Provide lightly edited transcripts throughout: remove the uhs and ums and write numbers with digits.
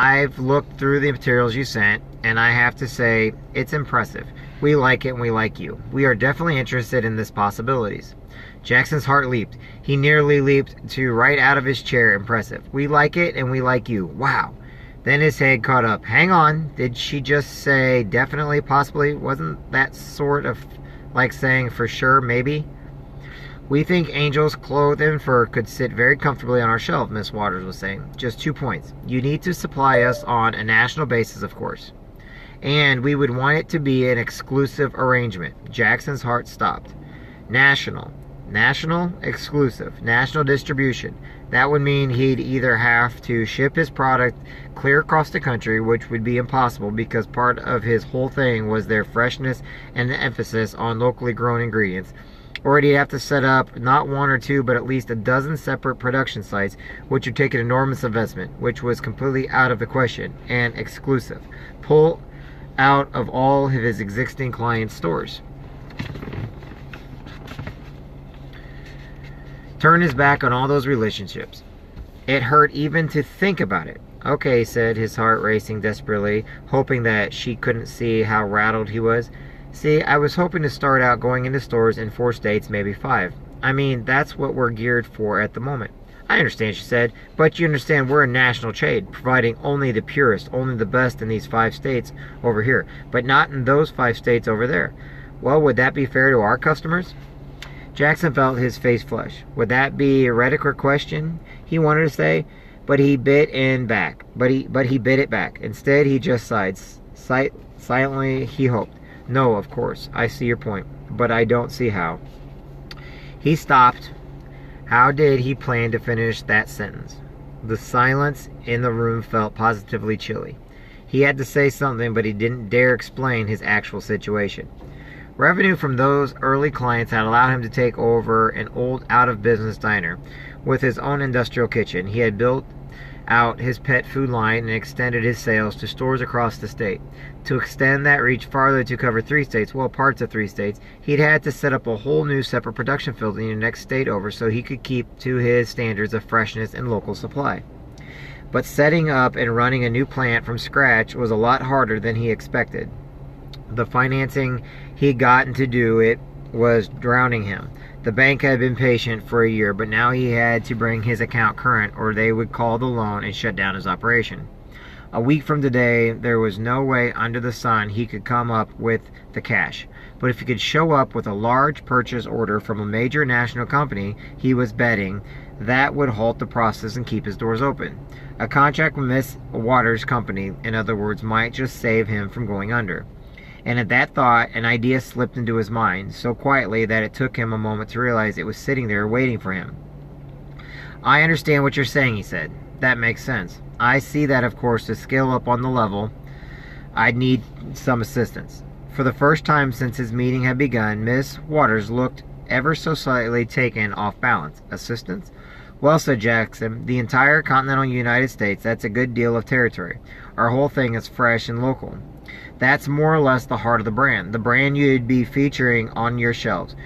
I've looked through the materials you sent, and I have to say, it's impressive. We like it and we like you. We are definitely interested in these possibilities. Jackson's heart leaped. He nearly leaped to right out of his chair. Impressive. We like it and we like you. Wow. Then his head caught up. Hang on. Did she just say definitely, possibly? Wasn't that sort of like saying for sure, maybe? We think Angel's clothes and fur could sit very comfortably on our shelf, Miss Waters was saying. Just 2 points. You need to supply us on a national basis, of course. And we would want it to be an exclusive arrangement. Jackson's heart stopped. National. National, exclusive. National distribution. That would mean he'd either have to ship his product clear across the country, which would be impossible because part of his whole thing was their freshness and the emphasis on locally grown ingredients, or he'd have to set up not one or two, but at least a dozen separate production sites, which would take an enormous investment, which was completely out of the question, and exclusive. Pull out of all of his existing client stores. Turn his back on all those relationships. It hurt even to think about it. Okay, said, his heart racing desperately, hoping that she couldn't see how rattled he was. See, I was hoping to start out going into stores in 4 states, maybe 5. I mean, that's what we're geared for at the moment. I understand, she said, but you understand we're a national trade, providing only the purest, only the best in these 5 states over here, but not in those 5 states over there. Well, would that be fair to our customers? Jackson felt his face flush. Would that be a rhetorical question? He wanted to say, but he bit it back. Instead, he just sighed. Silently, he hoped. No, of course, I see your point, but I don't see how. He stopped. How did he plan to finish that sentence? The silence in the room felt positively chilly. He had to say something, but he didn't dare explain his actual situation. Revenue from those early clients had allowed him to take over an old out-of-business diner with his own industrial kitchen. He had built out his pet food line and extended his sales to stores across the state. To extend that reach farther to cover 3 states, well, parts of 3 states, he'd had to set up a whole new separate production facility in the next state over so he could keep to his standards of freshness and local supply. But setting up and running a new plant from scratch was a lot harder than he expected. The financing he'd gotten to do it was drowning him. The bank had been patient for a year, but now he had to bring his account current or they would call the loan and shut down his operation. A week from today, there was no way under the sun he could come up with the cash. But if he could show up with a large purchase order from a major national company, he was betting that would halt the process and keep his doors open. A contract with Miss Waters' company, in other words, might just save him from going under. And at that thought, an idea slipped into his mind, so quietly that it took him a moment to realize it was sitting there waiting for him. I understand what you're saying, he said. That makes sense. I see that, of course, to scale up on the level, I'd need some assistance. For the first time since his meeting had begun, Miss Waters looked ever so slightly taken off balance. Assistance? Well, said Jackson, the entire continental United States, that's a good deal of territory. Our whole thing is fresh and local. That's more or less the heart of the brand you'd be featuring on your shelves.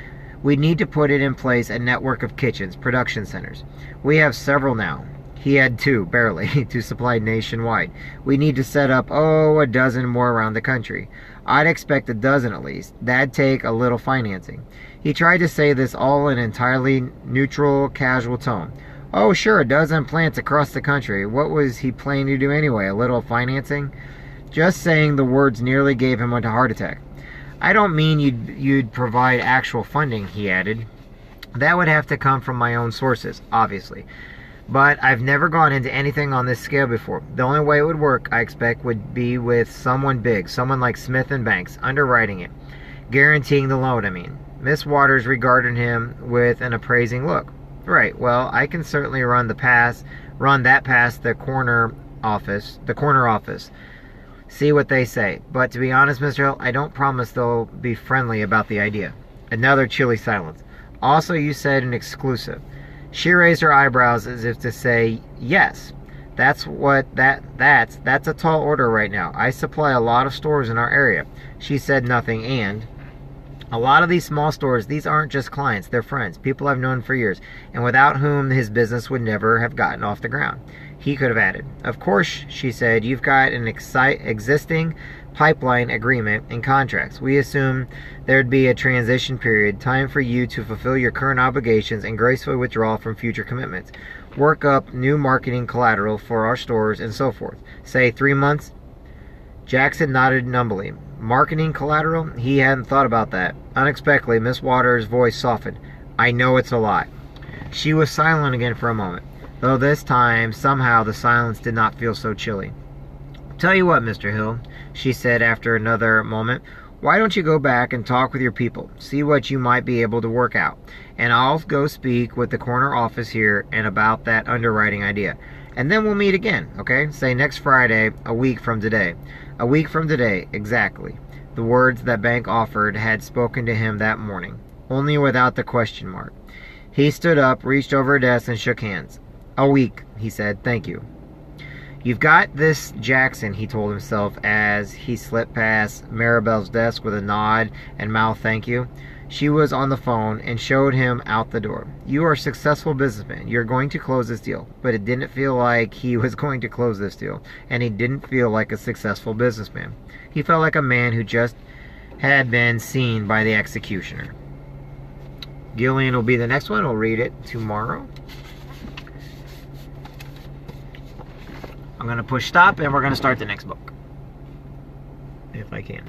We need to put it in place a network of kitchens, production centers. We have several now. He had 2, barely, to supply nationwide. We need to set up, a dozen more around the country. I'd expect a dozen at least. That'd take a little financing. He tried to say this all in an entirely neutral, casual tone. Oh, sure, a dozen plants across the country. What was he planning to do anyway? A little financing? Just saying the words nearly gave him a heart attack. I don't mean you'd provide actual funding, he added. That would have to come from my own sources, obviously. But I've never gone into anything on this scale before. The only way it would work, I expect, would be with someone big, someone like Smith & Banks, underwriting it. Guaranteeing the loan, I mean. Miss Waters regarded him with an appraising look. Right, well, I can certainly run that past the corner office. See what they say. But to be honest, Mr. Hill, I don't promise they'll be friendly about the idea. Another chilly silence. Also, you said an exclusive. She raised her eyebrows as if to say, yes. That's a tall order right now. I supply a lot of stores in our area. She said nothing, and a lot of these small stores, these aren't just clients, they're friends, people I've known for years, and without whom his business would never have gotten off the ground. he could have added. Of course, she said, you've got an existing pipeline agreement and contracts. We assume there'd be a transition period, time for you to fulfill your current obligations and gracefully withdraw from future commitments. Work up new marketing collateral for our stores and so forth. Say 3 months? Jackson nodded numbly. Marketing collateral? He hadn't thought about that. Unexpectedly, Miss Waters' voice softened. I know it's a lot. She was silent again for a moment, though this time, somehow, the silence did not feel so chilly. Tell you what, Mr. Hill, she said after another moment, why don't you go back and talk with your people, see what you might be able to work out, and I'll go speak with the corner office here and about that underwriting idea. And then we'll meet again, okay? Say next Friday, a week from today. A week from today, exactly. The words that Bank offered had spoken to him that morning, only without the question mark. He stood up, reached over a desk, and shook hands. A week, he said. Thank you. You've got this, Jackson, he told himself as he slipped past Maribel's desk with a nod and mouth thank you. She was on the phone and showed him out the door. You are a successful businessman. You're going to close this deal. But it didn't feel like he was going to close this deal. And he didn't feel like a successful businessman. He felt like a man who just had been seen by the executioner. Gillian will be the next one. We'll read it tomorrow. I'm going to push stop and we're going to start the next book. If I can.